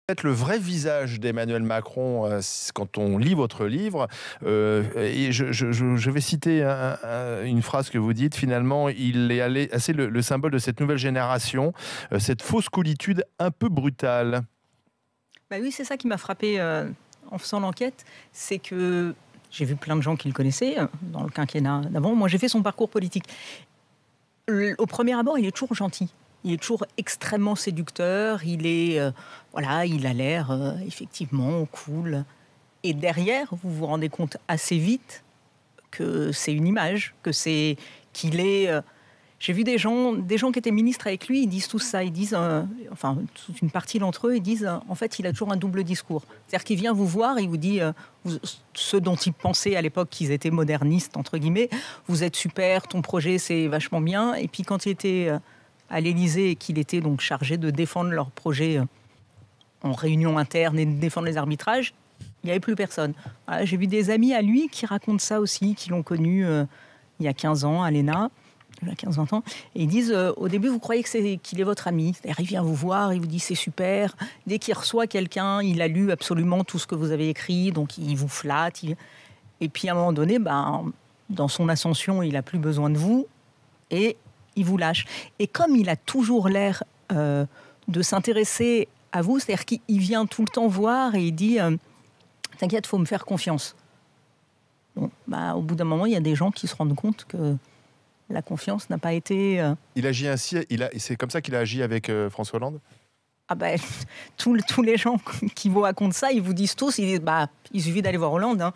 Peut-être le vrai visage d'Emmanuel Macron, quand on lit votre livre. Et je vais citer une phrase que vous dites. Finalement, il est assez le symbole de cette nouvelle génération, cette fausse coolitude un peu brutale. Bah oui, c'est ça qui m'a frappé en faisant l'enquête, c'est que j'ai vu plein de gens qui le connaissaient dans le quinquennat d'avant. Moi, j'ai fait son parcours politique. Au premier abord, il est toujours gentil. Il est toujours extrêmement séducteur. Il est, voilà, il a l'air effectivement cool. Et derrière, vous vous rendez compte assez vite que c'est une image, qu'il est. J'ai vu des gens qui étaient ministres avec lui, ils disent tout ça. Ils disent, enfin, toute une partie d'entre eux, ils disent, en fait, il a toujours un double discours. C'est-à-dire qu'il vient vous voir et il vous dit, ceux dont il pensait à l'époque qu'ils étaient modernistes, entre guillemets, vous êtes super, ton projet, c'est vachement bien. Et puis quand il était à l'Élysée et qu'il était donc chargé de défendre leur projet en réunion interne et de défendre les arbitrages, il n'y avait plus personne. Voilà, j'ai vu des amis à lui qui racontent ça aussi, qui l'ont connu il y a 15 ans à l'ENA. Il a 15-20 ans, et ils disent au début vous croyez qu'il est votre ami, c'est-à-dire il vient vous voir, il vous dit c'est super, dès qu'il reçoit quelqu'un, il a lu absolument tout ce que vous avez écrit, donc il vous flatte, et puis à un moment donné, dans son ascension, il n'a plus besoin de vous, et il vous lâche. Et comme il a toujours l'air de s'intéresser à vous, c'est-à-dire qu'il vient tout le temps voir, et il dit t'inquiète, il faut me faire confiance. Bon, au bout d'un moment, il y a des gens qui se rendent compte que la confiance n'a pas été... Il agit ainsi, c'est comme ça qu'il a agi avec François Hollande? Tous les gens qui vous racontent ça, ils vous disent tous, ils disent, il suffit d'aller voir Hollande. Hein.